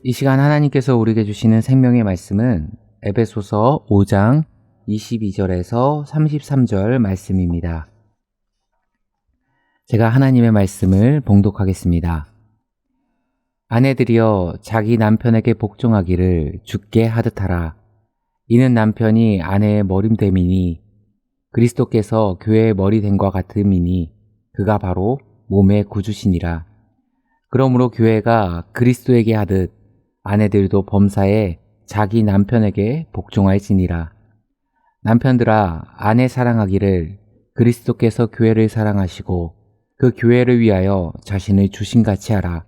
이 시간 하나님께서 우리에게 주시는 생명의 말씀은 에베소서 5장 22절에서 33절 말씀입니다. 제가 하나님의 말씀을 봉독하겠습니다. 아내들이여 자기 남편에게 복종하기를 주께 하듯하라. 이는 남편이 아내의 머림됨이니 그리스도께서 교회의 머리됨과 같음이니 그가 바로 몸의 구주시니라. 그러므로 교회가 그리스도에게 하듯 아내들도 범사에 자기 남편에게 복종할지니라. 남편들아 아내 사랑하기를 그리스도께서 교회를 사랑하시고 그 교회를 위하여 자신을 주신같이 하라.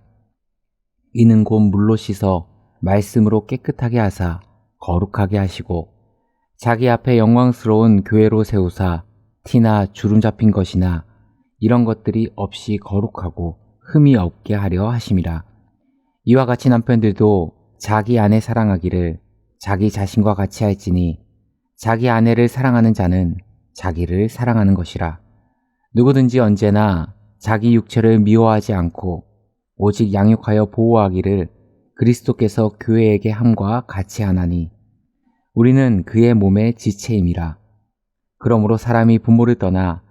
이는 곧 물로 씻어 말씀으로 깨끗하게 하사 거룩하게 하시고 자기 앞에 영광스러운 교회로 세우사 티나 주름 잡힌 것이나 이런 것들이 없이 거룩하고 흠이 없게 하려 하심이라. 이와 같이 남편들도 자기 아내 사랑하기를 자기 자신과 같이 할지니 자기 아내를 사랑하는 자는 자기를 사랑하는 것이라. 누구든지 언제나 자기 육체를 미워하지 않고 오직 양육하여 보호하기를 그리스도께서 교회에게 함과 같이 하나니 우리는 그의 몸의 지체임이라. 그러므로 사람이 부모를 떠나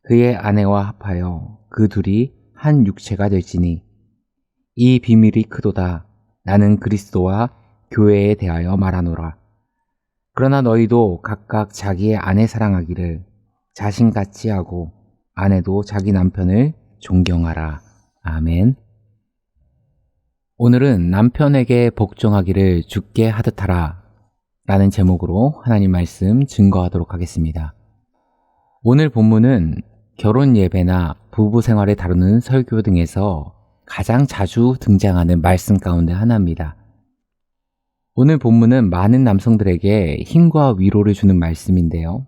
그의 아내와 합하여 그 둘이 한 육체가 될지니 이 비밀이 크도다. 나는 그리스도와 교회에 대하여 말하노라. 그러나 너희도 각각 자기의 아내 사랑하기를 자신같이 하고 아내도 자기 남편을 존경하라. 아멘. 오늘은 남편에게 복종하기를 주께 하듯하라 라는 제목으로 하나님 말씀 증거하도록 하겠습니다. 오늘 본문은 결혼 예배나 부부 생활을 다루는 설교 등에서 가장 자주 등장하는 말씀 가운데 하나입니다. 오늘 본문은 많은 남성들에게 힘과 위로를 주는 말씀인데요.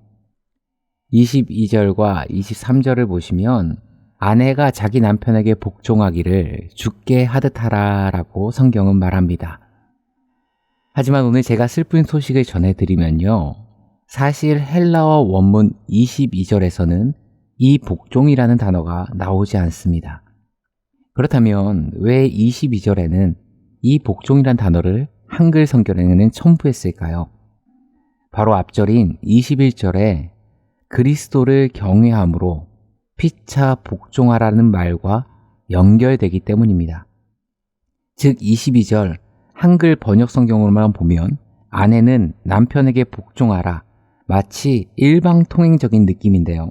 22절과 23절을 보시면 아내가 자기 남편에게 복종하기를 주께 하듯하라 라고 성경은 말합니다. 하지만 오늘 제가 슬픈 소식을 전해드리면요. 사실 헬라어 원문 22절에서는 이 복종이라는 단어가 나오지 않습니다. 그렇다면 왜 22절에는 이 복종이란 단어를 한글 성경에는 첨부했을까요? 바로 앞절인 21절에 그리스도를 경외함으로 피차 복종하라는 말과 연결되기 때문입니다. 즉 22절 한글 번역 성경으로만 보면 아내는 남편에게 복종하라 마치 일방통행적인 느낌인데요.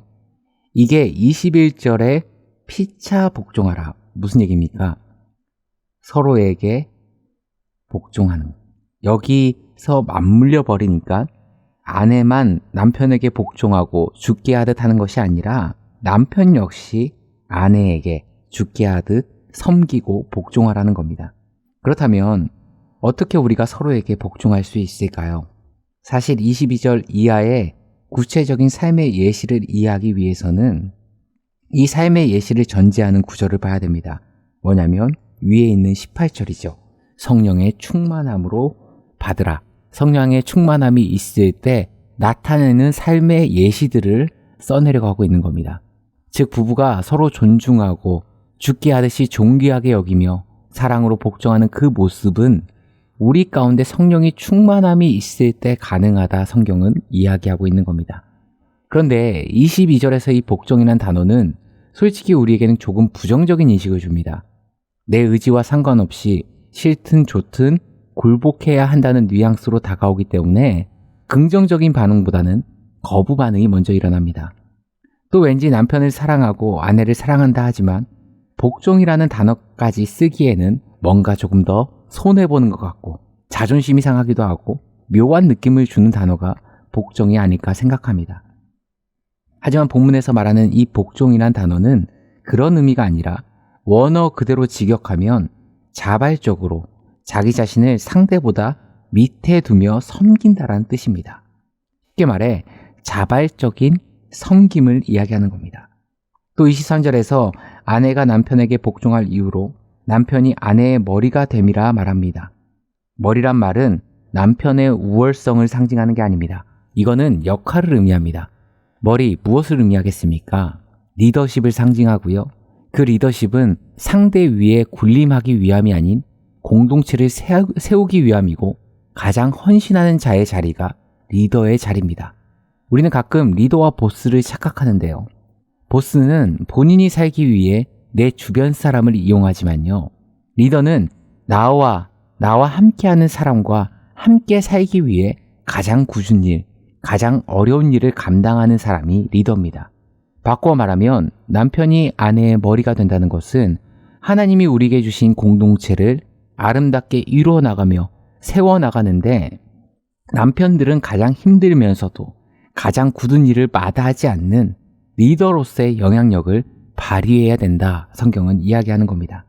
이게 21절에 피차 복종하라 무슨 얘기입니까? 서로에게 복종하는 여기서 맞물려 버리니까 아내만 남편에게 복종하고 죽게 하듯 하는 것이 아니라 남편 역시 아내에게 죽게 하듯 섬기고 복종하라는 겁니다. 그렇다면 어떻게 우리가 서로에게 복종할 수 있을까요? 사실 22절 이하의 구체적인 삶의 예시를 이해하기 위해서는 이 삶의 예시를 전제하는 구절을 봐야 됩니다. 뭐냐면 위에 있는 18절이죠. 성령의 충만함으로 받으라. 성령의 충만함이 있을 때 나타내는 삶의 예시들을 써내려가고 있는 겁니다. 즉 부부가 서로 존중하고 죽게 하듯이 존귀하게 여기며 사랑으로 복종하는 그 모습은 우리 가운데 성령의 충만함이 있을 때 가능하다 성경은 이야기하고 있는 겁니다. 그런데 22절에서 이 복종이라는 단어는 솔직히 우리에게는 조금 부정적인 인식을 줍니다. 내 의지와 상관없이 싫든 좋든 굴복해야 한다는 뉘앙스로 다가오기 때문에 긍정적인 반응보다는 거부 반응이 먼저 일어납니다. 또 왠지 남편을 사랑하고 아내를 사랑한다 하지만 복종이라는 단어까지 쓰기에는 뭔가 조금 더 손해보는 것 같고 자존심이 상하기도 하고 묘한 느낌을 주는 단어가 복종이 아닐까 생각합니다. 하지만 본문에서 말하는 이 복종이란 단어는 그런 의미가 아니라 원어 그대로 직역하면 자발적으로 자기 자신을 상대보다 밑에 두며 섬긴다라는 뜻입니다. 쉽게 말해 자발적인 섬김을 이야기하는 겁니다. 또 23절에서 아내가 남편에게 복종할 이유로 남편이 아내의 머리가 됨이라 말합니다. 머리란 말은 남편의 우월성을 상징하는 게 아닙니다. 이거는 역할을 의미합니다. 머리 무엇을 의미하겠습니까? 리더십을 상징하고요. 그 리더십은 상대 위에 군림하기 위함이 아닌 공동체를 세우기 위함이고 가장 헌신하는 자의 자리가 리더의 자리입니다. 우리는 가끔 리더와 보스를 착각하는데요. 보스는 본인이 살기 위해 내 주변 사람을 이용하지만요. 리더는 나와 함께하는 사람과 함께 살기 위해 가장 굳은 일, 가장 어려운 일을 감당하는 사람이 리더입니다. 바꿔 말하면 남편이 아내의 머리가 된다는 것은 하나님이 우리에게 주신 공동체를 아름답게 이루어 나가며 세워 나가는데 남편들은 가장 힘들면서도 가장 굳은 일을 마다하지 않는 리더로서의 영향력을 발휘해야 된다. 성경은 이야기하는 겁니다.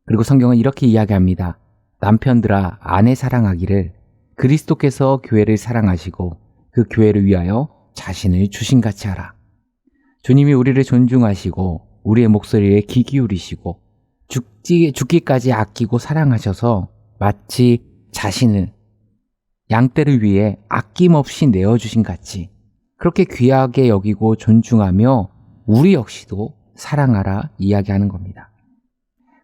그리고 성경은 이렇게 이야기합니다. 남편들아 아내 사랑하기를 그리스도께서 교회를 사랑하시고 그 교회를 위하여 자신을 주신같이 하라. 주님이 우리를 존중하시고 우리의 목소리에 귀 기울이시고 죽기까지 아끼고 사랑하셔서 마치 자신을 양떼를 위해 아낌없이 내어주신 같이 그렇게 귀하게 여기고 존중하며 우리 역시도 사랑하라 이야기하는 겁니다.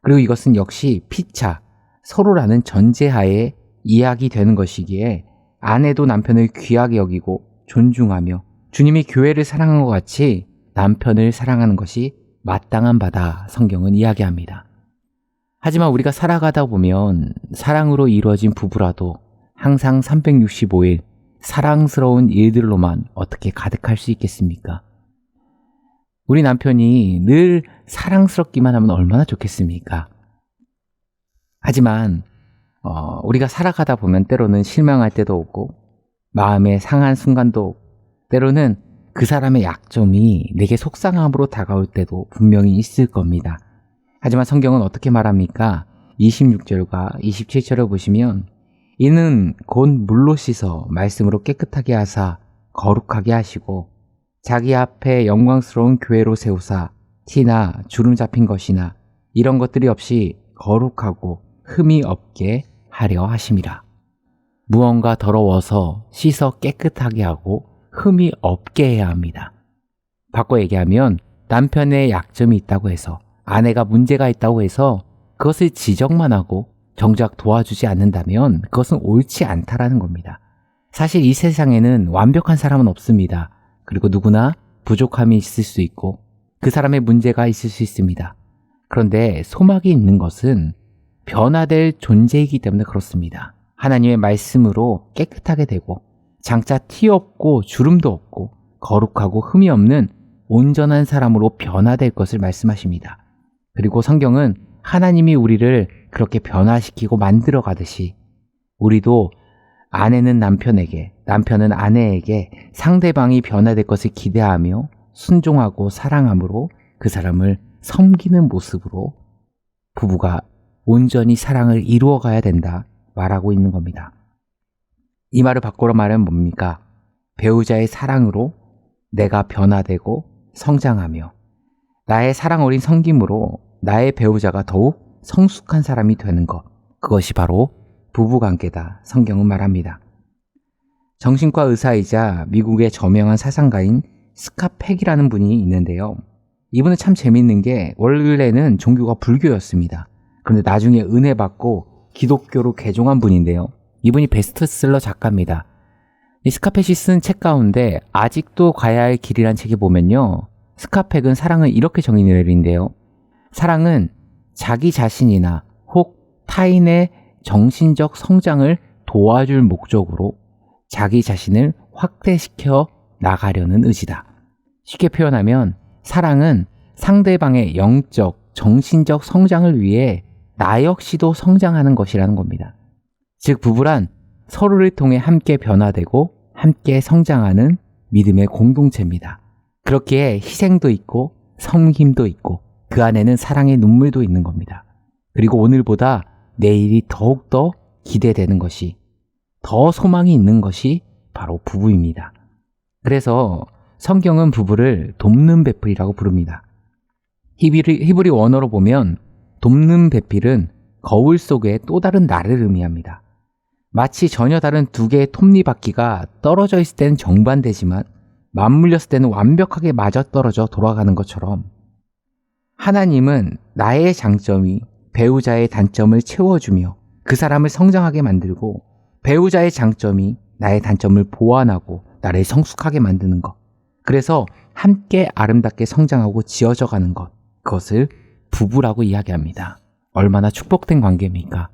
그리고 이것은 역시 피차 서로라는 전제하에 이야기되는 것이기에 아내도 남편을 귀하게 여기고 존중하며 주님이 교회를 사랑한 것 같이 남편을 사랑하는 것이 마땅한 바다 성경은 이야기합니다. 하지만 우리가 살아가다 보면 사랑으로 이루어진 부부라도 항상 365일 사랑스러운 일들로만 어떻게 가득할 수 있겠습니까? 우리 남편이 늘 사랑스럽기만 하면 얼마나 좋겠습니까? 하지만 우리가 살아가다 보면 때로는 실망할 때도 오고 마음에 상한 순간도 오고 때로는 그 사람의 약점이 내게 속상함으로 다가올 때도 분명히 있을 겁니다. 하지만 성경은 어떻게 말합니까? 26절과 27절을 보시면 이는 곧 물로 씻어 말씀으로 깨끗하게 하사 거룩하게 하시고 자기 앞에 영광스러운 교회로 세우사 티나 주름 잡힌 것이나 이런 것들이 없이 거룩하고 흠이 없게 하려 하심이라. 무언가 더러워서 씻어 깨끗하게 하고 흠이 없게 해야 합니다. 바꿔 얘기하면 남편의 약점이 있다고 해서 아내가 문제가 있다고 해서 그것을 지적만 하고 정작 도와주지 않는다면 그것은 옳지 않다라는 겁니다. 사실 이 세상에는 완벽한 사람은 없습니다. 그리고 누구나 부족함이 있을 수 있고 그 사람의 문제가 있을 수 있습니다. 그런데 소망이 있는 것은 변화될 존재이기 때문에 그렇습니다. 하나님의 말씀으로 깨끗하게 되고 장차 티 없고 주름도 없고 거룩하고 흠이 없는 온전한 사람으로 변화될 것을 말씀하십니다. 그리고 성경은 하나님이 우리를 그렇게 변화시키고 만들어 가듯이 우리도 아내는 남편에게, 남편은 아내에게 상대방이 변화될 것을 기대하며 순종하고 사랑함으로 그 사람을 섬기는 모습으로 부부가 온전히 사랑을 이루어 가야 된다 말하고 있는 겁니다. 이 말을 바꾸어 말하면 뭡니까? 배우자의 사랑으로 내가 변화되고 성장하며 나의 사랑 어린 섬김으로 나의 배우자가 더욱 성숙한 사람이 되는 것, 그것이 바로 부부관계다 성경은 말합니다. 정신과 의사이자 미국의 저명한 사상가인 스카펙이라는 분이 있는데요. 이분은 참 재밌는 게 원래는 종교가 불교였습니다. 그런데 나중에 은혜 받고 기독교로 개종한 분인데요. 이분이 베스트셀러 작가입니다. 이 스카펙이 쓴 책 가운데 아직도 가야 할 길이란 책에 보면요. 스카펙은 사랑을 이렇게 정의 내린대요. 사랑은 자기 자신이나 혹 타인의 정신적 성장을 도와줄 목적으로 자기 자신을 확대시켜 나가려는 의지다. 쉽게 표현하면 사랑은 상대방의 영적, 정신적 성장을 위해 나 역시도 성장하는 것이라는 겁니다. 즉 부부란 서로를 통해 함께 변화되고 함께 성장하는 믿음의 공동체입니다. 그렇기에 희생도 있고 섬김도 있고 그 안에는 사랑의 눈물도 있는 겁니다. 그리고 오늘보다 내일이 더욱더 기대되는 것이, 더 소망이 있는 것이 바로 부부입니다. 그래서 성경은 부부를 돕는 배필이라고 부릅니다. 히브리 원어로 보면 돕는 배필은 거울 속에 또 다른 나를 의미합니다. 마치 전혀 다른 두 개의 톱니바퀴가 떨어져 있을 때는 정반대지만 맞물렸을 때는 완벽하게 맞아떨어져 돌아가는 것처럼 하나님은 나의 장점이 배우자의 단점을 채워주며 그 사람을 성장하게 만들고 배우자의 장점이 나의 단점을 보완하고 나를 성숙하게 만드는 것. 그래서 함께 아름답게 성장하고 지어져 가는 것. 그것을 부부라고 이야기합니다. 얼마나 축복된 관계입니까?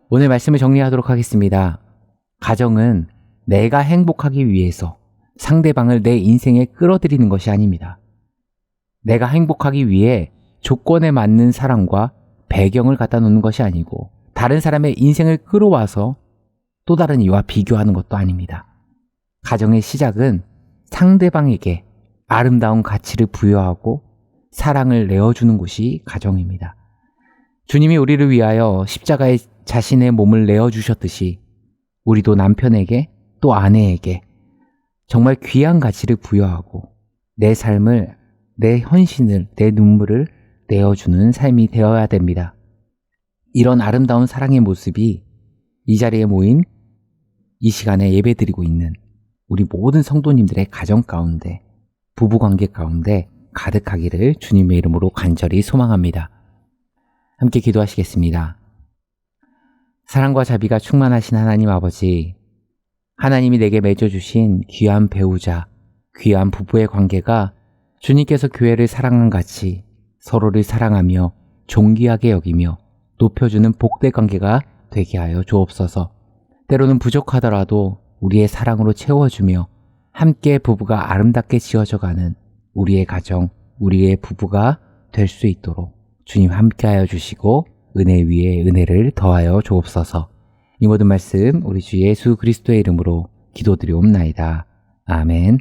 오늘 말씀을 정리하도록 하겠습니다. 가정은 내가 행복하기 위해서 상대방을 내 인생에 끌어들이는 것이 아닙니다. 내가 행복하기 위해 조건에 맞는 사랑과 배경을 갖다 놓는 것이 아니고 다른 사람의 인생을 끌어와서 또 다른 이와 비교하는 것도 아닙니다. 가정의 시작은 상대방에게 아름다운 가치를 부여하고 사랑을 내어주는 곳이 가정입니다. 주님이 우리를 위하여 십자가에 자신의 몸을 내어주셨듯이 우리도 남편에게 또 아내에게 정말 귀한 가치를 부여하고 내 삶을, 내 헌신을, 내 눈물을 내어주는 삶이 되어야 됩니다. 이런 아름다운 사랑의 모습이 이 자리에 모인 이 시간에 예배드리고 있는 우리 모든 성도님들의 가정 가운데, 부부관계 가운데 가득하기를 주님의 이름으로 간절히 소망합니다. 함께 기도하시겠습니다. 사랑과 자비가 충만하신 하나님 아버지, 하나님이 내게 맺어주신 귀한 배우자, 귀한 부부의 관계가 주님께서 교회를 사랑한 같이 서로를 사랑하며 존귀하게 여기며 높여주는 복된 관계가 되게 하여 주옵소서. 때로는 부족하더라도 우리의 사랑으로 채워주며 함께 부부가 아름답게 지어져가는 우리의 가정, 우리의 부부가 될 수 있도록 주님 함께하여 주시고 은혜 위에 은혜를 더하여 주옵소서. 이 모든 말씀 우리 주 예수 그리스도의 이름으로 기도드리옵나이다. 아멘.